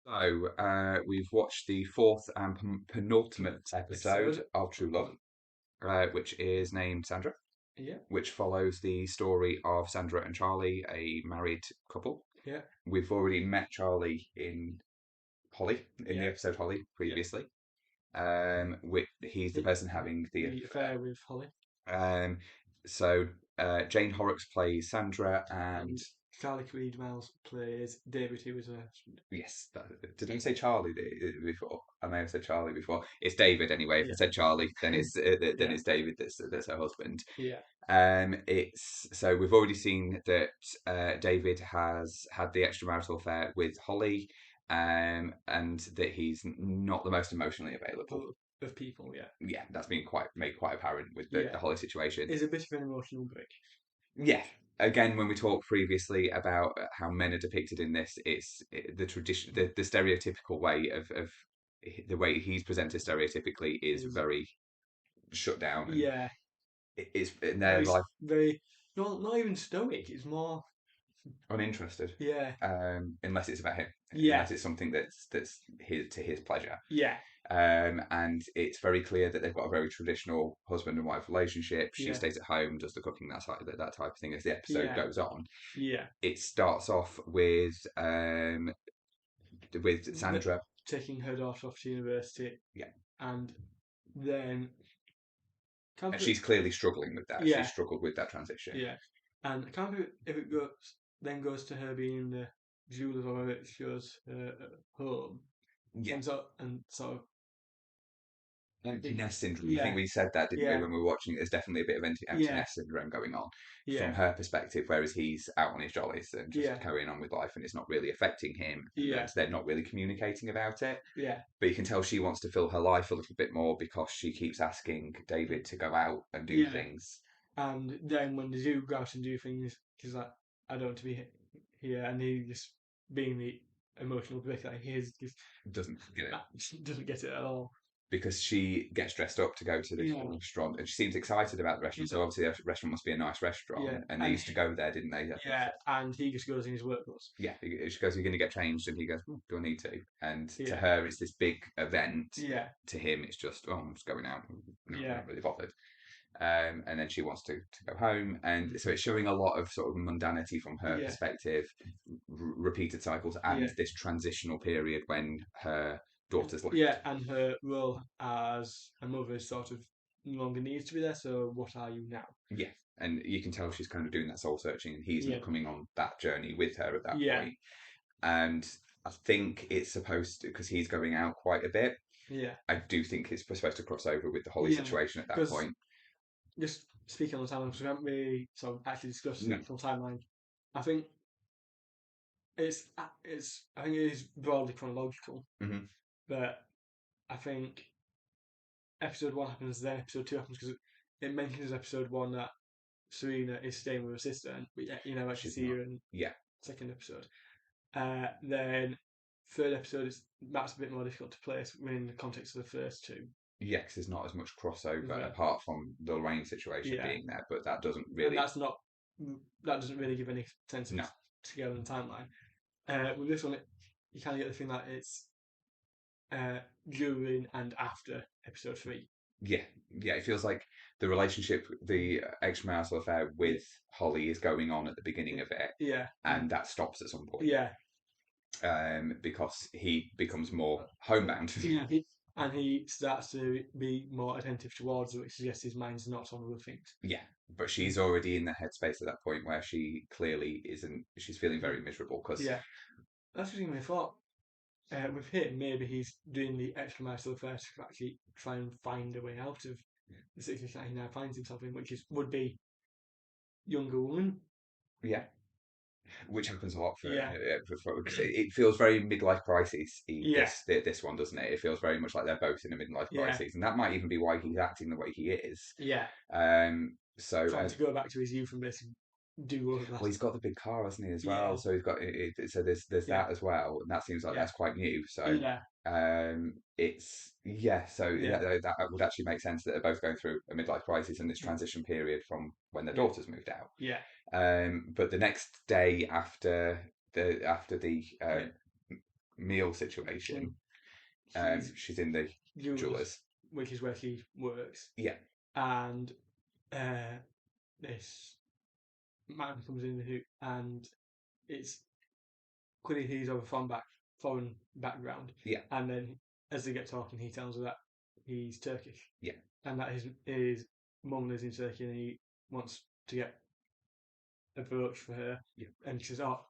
So, we've watched the fourth and penultimate episode of True Love, which is named Sandra, Yeah, which follows the story of Sandra and Charlie, a married couple. yeah, We've already met Charlie in the yeah, episode Holly yeah. previously. He's the The, person having the the affair with Holly um. So Jane Horrocks plays Sandra, and and Charlie Creed Miles plays David, who was her husband. yes, did I say Charlie before? I may have said Charlie before. It's David anyway. If I Yeah, said Charlie, then yeah, it's David that's her husband. yeah, It's so we've already seen that David has had the extramarital affair with Holly, and that he's not the most emotionally available. of people. Yeah, Yeah, that's been quite made quite apparent with the yeah. Holly situation. It's a bit of an emotional break. Yeah. Again, when we talked previously about how men are depicted in this, the tradition, the stereotypical way of the way he's presented stereotypically is Is very shut down, and yeah, it's in their very life very not even stoic. It's more uninterested, yeah, unless it's about him, yeah, unless it's something that's his pleasure. yeah, And it's very clear that they've got a very traditional husband and wife relationship. She yeah, stays at home, does the cooking, that type of thing. As the episode yeah, goes on, yeah. it starts off with The, Sandra. taking her daughter off to university Yeah, and then and can't she's clearly struggling with that. She's yeah, struggled with that transition. yeah. And I can't remember if it goes to her being in the jewelers or whether it shows her at home. Yeah, And sort of empty it, nest syndrome. I think yeah, we said that, didn't we, yeah, when we were watching it? There's definitely a bit of empty yeah, nest syndrome going on from yeah, her perspective, whereas he's out on his jollies and just yeah, carrying on with life, and it's not really affecting him, and yeah, they're not really communicating about it. yeah. But you can tell she wants to fill her life a little bit more because she keeps asking David to go out and do Yeah. things. And then when they do go out and do things, she's like, I don't want to be here. And he just being the emotional break that he is, just Doesn't get it doesn't get it at all. because she gets dressed up to go to this Yeah. restaurant, and she seems excited about the restaurant. So obviously, the restaurant must be a nice Yeah. restaurant, and they And used to go there, didn't they? I think yeah, so. and he just goes in his work clothes. Yeah, she goes, "You're going to get changed," and he goes, "Do I need to?" And to Yeah. her, it's this big event. Yeah. To him, it's just, "Oh, I'm just going out. No, I'm Yeah. not really bothered." And then she wants to go home, and so Mhm. it's showing a lot of sort of mundanity from her Yeah. perspective, repeated cycles, and Yeah. this transitional period when her daughter's Yeah, left. and her role as a mother sort of no longer needs to be there. So what are you now? Yeah, and you can tell she's kind of doing that soul searching, and he's Yeah, not coming on that journey with her at that yeah, point. And I think it's supposed to, because he's going out quite a bit. yeah, I do think it's supposed to cross over with the Holly yeah. situation at that Because point. just speaking on the timeline, because we haven't really sort of actually discussed the No. actual timeline. I think it's I think it is broadly chronological, Hmm. but I think episode one happens, then episode two happens because it mentions episode one that Serena is staying with her sister, and we actually She's see not. her in Yeah, second episode. Then third episode is that's a bit more difficult to place within the context of the first two. yeah, 'cause there's not as much crossover But apart from the Lorraine situation yeah, being there, but that doesn't and really. that doesn't really give any sense of No. together in the timeline. With this one, you kind of get the thing that it's during and after episode three. Yeah, yeah, it feels like the relationship, the extramarital affair Yeah, with Holly is going on at the beginning of it, yeah, and that stops at some point. yeah, Because he becomes more homebound. yeah. And he starts to be more attentive towards her, which suggests his mind's not on other things. Yeah, but she's already in the headspace at that point where she clearly isn't. She's feeling very miserable because Yeah, that's the thing I thought. With him, maybe he's doing the extramarital affair to actually try and find a way out of the situation that he now finds himself in, which is would be younger woman. yeah, which happens a lot Yeah, because it feels very midlife crisis. yeah, This one, doesn't it? It feels very much like they're both in a midlife yeah, crisis, and that might even be why he's acting the way he is. yeah. So Trying to go back to his youth and basically do all of that. well, he's got the big car, hasn't he, as well? Yeah, So he's got so there's yeah, that as well, and that seems like yeah, that's quite new. So yeah, it's yeah, so yeah, that would actually make sense that they're both going through a midlife crisis in this transition period from when their yeah, daughters moved out. yeah, But the next day after the yeah, meal and situation. he's She's in the jewelers, jewelers. which is where she works, Yeah, and this man comes in who, and it's clearly he's of a foreign background, yeah, and then as they get talking, he tells her that he's Turkish, yeah, and that his mum lives in Turkey, and he wants to get a brooch for her, yeah, and she says, "Oh,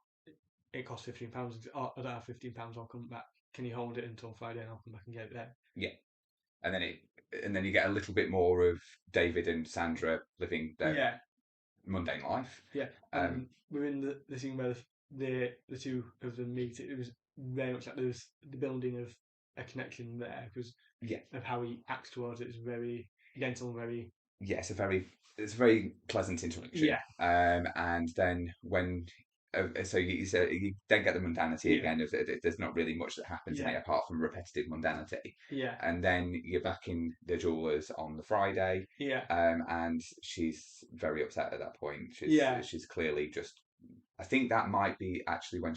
it costs £15." Oh, I don't have £15. I'll come back. Can you hold it until Friday, and I'll come back and get it then?" yeah. And then it, and then you get a little bit more of David and Sandra living their Yeah, mundane life. yeah. Um, And within the scene where the two of them meet, it was very much like there was the building of a connection there because yeah, of how he acts towards it is very gentle, very yeah, it's a very pleasant introduction. yeah, And then when so you then get the mundanity yeah, again of there's not really much that happens in yeah, it apart from repetitive mundanity. yeah, And then you're back in the jewelers on the Friday, yeah, and she's very upset at that point. yeah. She's clearly just. I think that might be actually when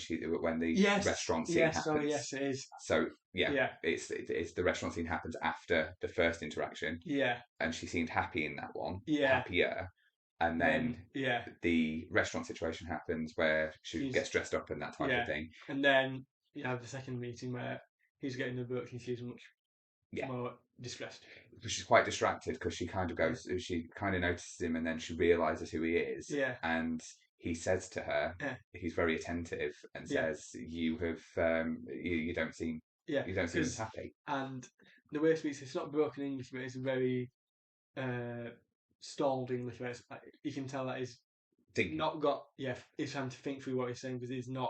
the Yes, restaurant scene yes, sorry, happens. yes, it is. So yeah, Yeah, it's the restaurant scene happens after the first interaction, yeah, and she seemed happy in that one, yeah. happier. And And then then yeah, the restaurant situation happens where she she's gets dressed up and that type of yeah, thing. and then you have the second meeting where he's getting the book and she's much Yeah, more distressed. she's quite distracted because she kind of Yeah, goes, she kind of notices him, and then she realizes who he is, yeah, and he says to her, yeah, he's very attentive and yeah, says, "You have, you don't seem, yeah. you don't seem as Because happy." and the way he speaks, it's not broken English, but it's very uh, stalled English. Where it's, like, you can tell that he's Thinking, not got yeah, he's trying to think through what he's saying because he's not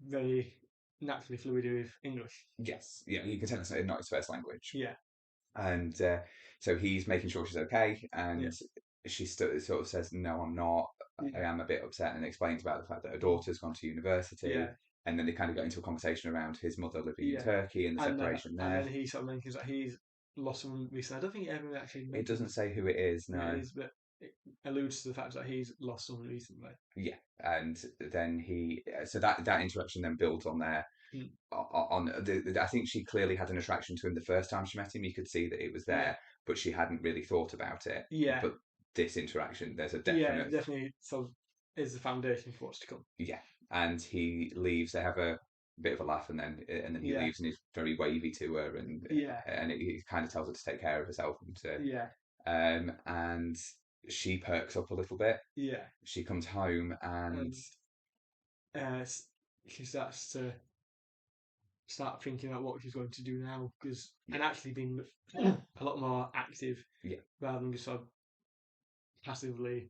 very naturally fluid with English. yes, you can tell it's not his first language. Yeah, And so he's making sure she's okay, yeah, and she sort of says, "No, I'm not. I yeah, am a bit upset," and explains about the fact that her mm, daughter's gone to university. yeah, And then they kind of go into a conversation around his mother living in yeah. Turkey and the And separation and there. then he sort of mentions that he's lost someone recently. I don't think he ever actually It doesn't mentions say who it is, who it no. is, but it alludes to the fact that he's lost someone recently. Yeah, and then so that interaction then builds on there. Mm. I think she clearly had an attraction to him the first time she met him. You could see that it was Yeah, there, but she hadn't really thought about it. yeah, But this interaction, there's a yeah. definite. Definitely, sort of is the foundation for what's to come. Yeah, and he leaves. They have a bit of a laugh, and then he Yeah, leaves, and he's very wavy to her, yeah, and he kind of tells her to take care of herself, yeah, and she perks up a little bit. yeah. She comes home, and And uh, she starts to start thinking about what she's going to do now because yeah, and actually being a lot more active yeah, rather than just sort of passively.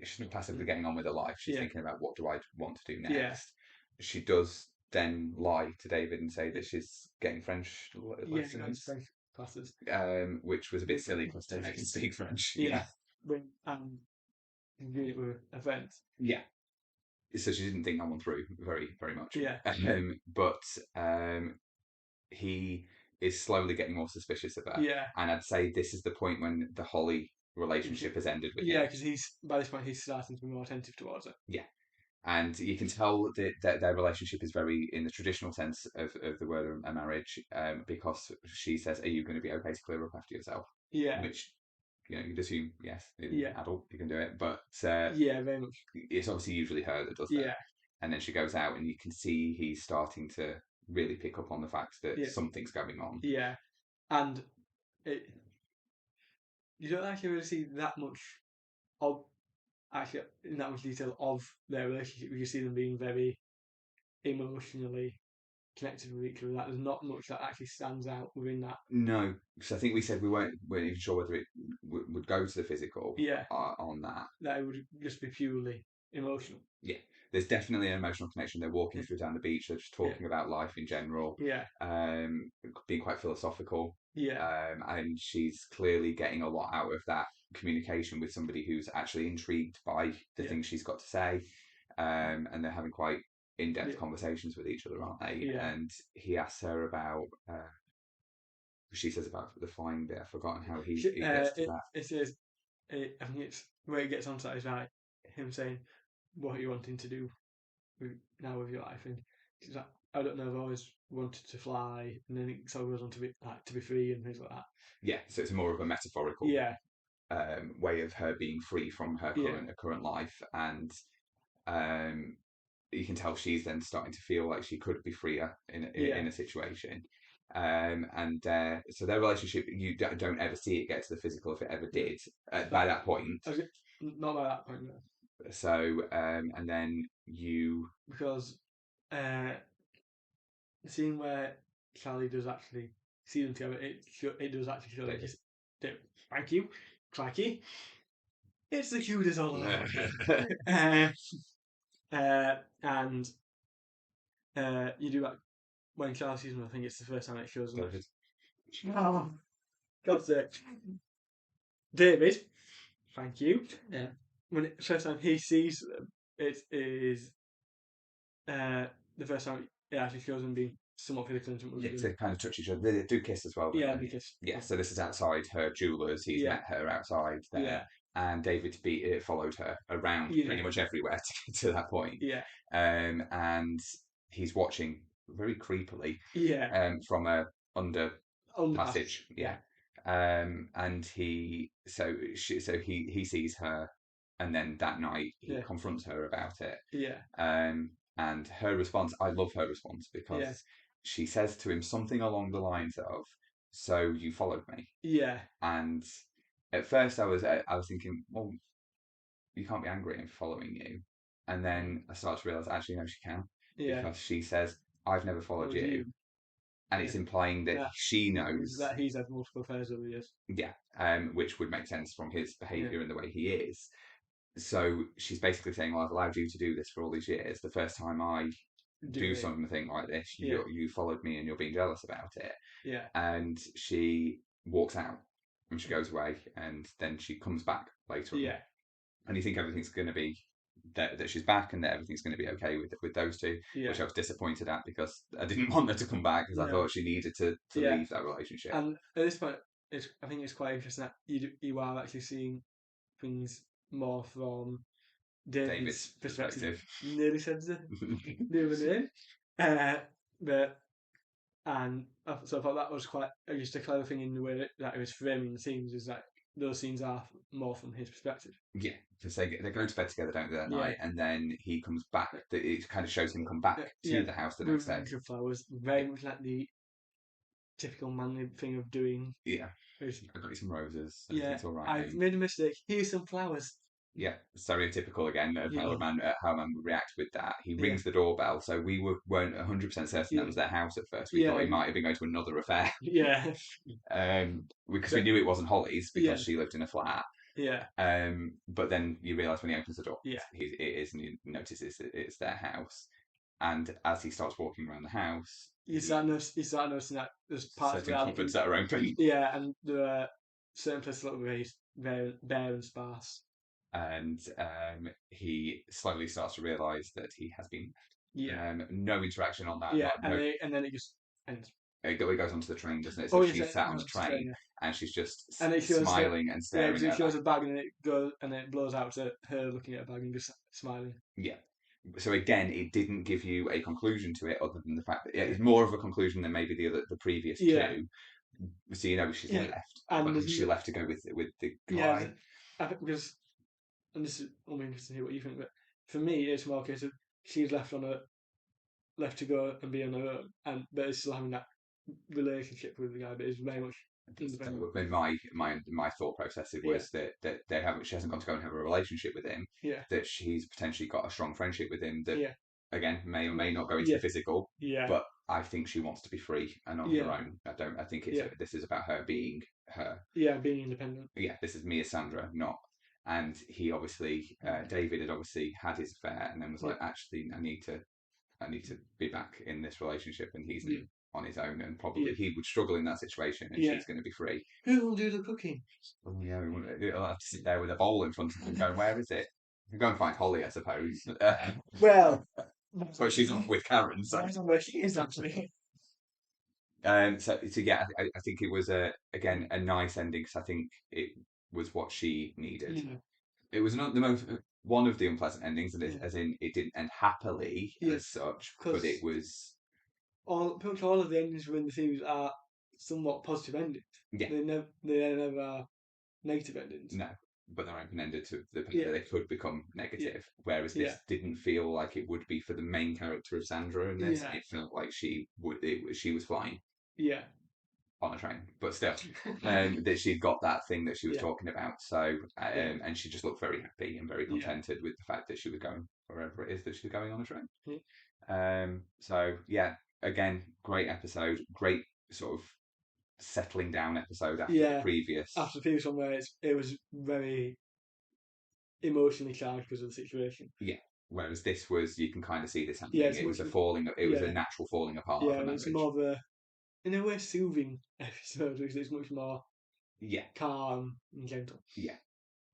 she's not passively getting on with her life. She's Yeah, thinking about what do I want to do yeah, next. She does then lie to David and say yeah, that she's getting French yeah. Going to lessons, French classes. which was a bit With silly because David can speak French. yeah, Yeah, with doing it with a friend. yeah. So she didn't think that one through very much. Yeah, But he is slowly getting more suspicious of her, yeah, and I'd say this is the point when the Holly relationship has ended with yeah. him. Because he's by this point he's starting to be more attentive towards her. Yeah, and you can tell that their relationship is very in the traditional sense of the word a marriage, because she says, "Are you going to be okay to clear up after yourself?" Yeah, Which you'd assume yes, in yeah, adult you can do it, but yeah. Very much. it's obviously usually her that does that. Yeah, And then she goes out, and you can see he's starting to really pick up on the fact that yeah, something's going on. yeah. And it, you don't actually really see that much of actually in that much detail of their relationship. You see them being very emotionally connected with each other. That there's not much that actually stands out within that. No, because I think we said we weren't even sure whether it would go to the physical Yeah, on that. that it would just be purely emotional. Yeah, there's definitely an emotional connection. They're walking Yeah, through down the beach. They're just yeah, talking about life in general, yeah, being quite philosophical. yeah, And she's clearly getting a lot out of that communication with somebody who's actually intrigued by the yeah, things she's got to say. And they're having quite in-depth yeah, conversations with each other, aren't they? yeah. And he asks her about. She says about the flying bit. I've forgotten how he gets to that. It says I think it's where it gets onto that is like him saying what are you wanting to do now with your life, and she's like I don't know, I've always wanted to fly, and then it sort of goes on to be free and things like that. Yeah, so it's more of a metaphorical Yeah, way of her being free from her yeah, current life, and um, you can tell she's then starting to feel like she could be freer yeah. in a situation. And so their relationship, you don't ever see it get to the physical if it ever No, did by that that point. I was not by that point though, So and then you, because uh, the scene where Charlie does actually see them together, it does actually show that David. just thank you, crikey, it's the cutest all over again. And you do that when Charlie sees them. I think it's the first time it shows them. David. Oh, God's sake, David, thank you. Yeah. When first time he sees them, it is uh, the first time it actually shows them being somewhat physically intimate with Yeah, each other. they kind of touch each other. They do kiss as well, don't Yeah, they? because Yeah. So this is outside her jeweler's. He's yeah, met her outside there, yeah, and David followed her around yeah, pretty much everywhere to get to that point. yeah, And he's watching very creepily yeah, from a under on the passage. passage. Yeah. Yeah, And he sees her, and then that night he yeah, confronts her about it. yeah, And her response, I love her response yeah, because she says to him something along the lines of, "So you followed me." yeah, And at first I was thinking, well, you can't be angry at him for following you. And mm, then I started to realize actually no, she can, yeah. because she says, "I've never What followed was you," you? and Yeah, it's implying that that she knows. that he's had multiple affairs over the years. Yeah, which would make sense from his Yeah, behaviour and the way he is. So she's basically saying, "Well, I've allowed you to do this for all these years. The first time I do do it. something like this, Yeah, you followed me and you're being jealous about it." yeah, And she walks out and she goes away, and then she comes back later on, yeah, and you think everything's going to be that she's back and that everything's going to be okay with those two, yeah. which I was disappointed at because I didn't want her to come back because I No, thought she needed to yeah. leave that relationship. And at this point, I think it's quite interesting that you are actually seeing things more from David's David's perspective. perspective. Nearly said the other name, uh, but so I thought that was quite just a clever thing in the way that it was framing the scenes. Is that those scenes are more from his perspective. Yeah, because they go to bed together, don't they, that Yeah, night, and then he comes back. It kind of shows him come back yeah. to the house the next With day. the flowers, very much like the typical manly thing of doing. Yeah, Is, I got you some roses. yeah, Everything's all right, I've mate. made a mistake. Here's some flowers. Yeah, stereotypical again of Yeah, how a man would react with that. He yeah, rings the doorbell, so weren't 100% certain that yeah, was their house at first. We thought yeah, he might have been going to another affair, yeah, because we but knew it wasn't Holly's yeah, because she lived in a flat. yeah, But then you realise when he opens the door, yeah. it is, and he notices that it's their house. And as he starts walking around the house, You start noticing that there's parts certain where I think, cupboards that are open, yeah, and there are certain places that look very bare and sparse. and he slowly starts to realise that he has been Yeah, no interaction on that. yeah, Not no. and then it just ends. It goes onto the train, doesn't it? So Oh yes, she's sat on the it's strange. train Yeah. and she's just And it shows her, smiling and yeah, because staring it at shows that. a bag and it goes and it blows out to her looking at a bag and just smiling. Yeah. So again, it didn't give you a conclusion to it, other than the fact that Yeah, it's more of a conclusion than maybe the previous yeah, two. So you know she's yeah, left, and but there's has she left to go with the yeah, guy? I think because and this is only interesting to hear what you think, but for me it's more a case of she's left to go and be on her own, and but is still having that relationship with the guy, but is very much independent. So in my thought process it Yeah, was that they haven't she hasn't gone to go and have a relationship with him, yeah, that she's potentially got a strong friendship with him that yeah, again may or may not go into the yeah, physical, yeah, but I think she wants to be free and on her yeah, own. I think yeah, this is about her being her. yeah, being independent. Yeah, this is me as Sandra, not. And he obviously, David had obviously had his affair, and then was Yeah, like, actually, I need to be back in this relationship, and he's yeah, on his own, and yeah, probably he would struggle in that situation, and yeah. she's going to be free. Who will do the cooking? Oh yeah, he'll have to sit there with a bowl in front of him, going, "Where is it?" You can go and find Holly, I suppose. Well, But she's off with Karen, so. depends on where she is actually. So yeah, I think it was again a nice ending because I think it was what she needed. Yeah, It was not the most one of the unpleasant endings, yeah, as in it didn't end happily yeah. as such, but Because it was. pretty much all of the endings within the series are somewhat positive endings. Yeah, They never are negative endings. no, but they're open ended to the fact that Yeah, they could become yeah, negative. Whereas yeah, this didn't feel like it would be for the main character of Sandra in this. yeah, It felt like she was flying yeah, on a train, but still, that she'd got that thing that she was yeah, talking about. So, yeah, and she just looked very happy and very yeah, contented with the fact that she was going wherever it is that she's going on a train. yeah, So yeah, again, great episode, great sort of settling down episode after the yeah. previous. After the previous one, where it was very emotionally charged because of the situation. Yeah. Whereas this was, you can kind of see this Yeah, happening. it's It was much. a falling. It was a Yeah, natural falling apart of yeah. a It's marriage. more of a, in a way, soothing episode because it's much more Yeah, calm and gentle. yeah,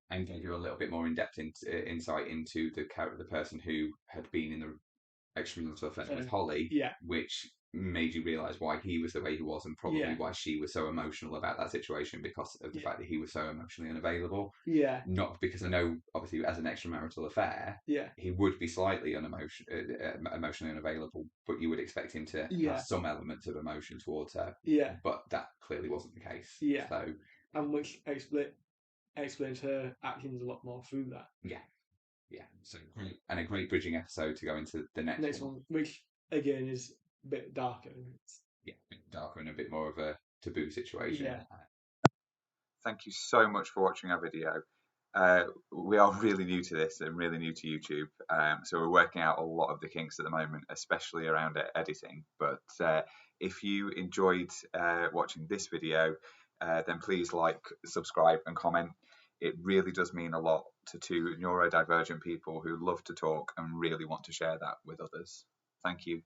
and gave you a little bit more in depth insight into the person who had been in the extramarital affair with Holly, Yeah, which made you realise why he was the way he was and probably yeah, why she was so emotional about that situation because of the yeah, fact that he was so emotionally unavailable. yeah, Not because I know, obviously, as an extramarital affair, yeah, he would be slightly emotionally unavailable, but you would expect him to have yeah, some elements of emotion towards her. yeah, But that clearly wasn't the case. yeah. So, And which explains her actions a lot more through that. yeah, yeah. So great. And a great bridging episode to go into the next Next one. one, which again is a bit darker. Yeah, a bit darker and a bit more of a taboo situation. Yeah, Thank you so much for watching our video. We are really new to this and really new to YouTube, so we're working out a lot of the kinks at the moment, especially around editing. But if you enjoyed watching this video, then please like, subscribe, and comment. It really does mean a lot to two neurodivergent people who love to talk and really want to share that with others. Thank you.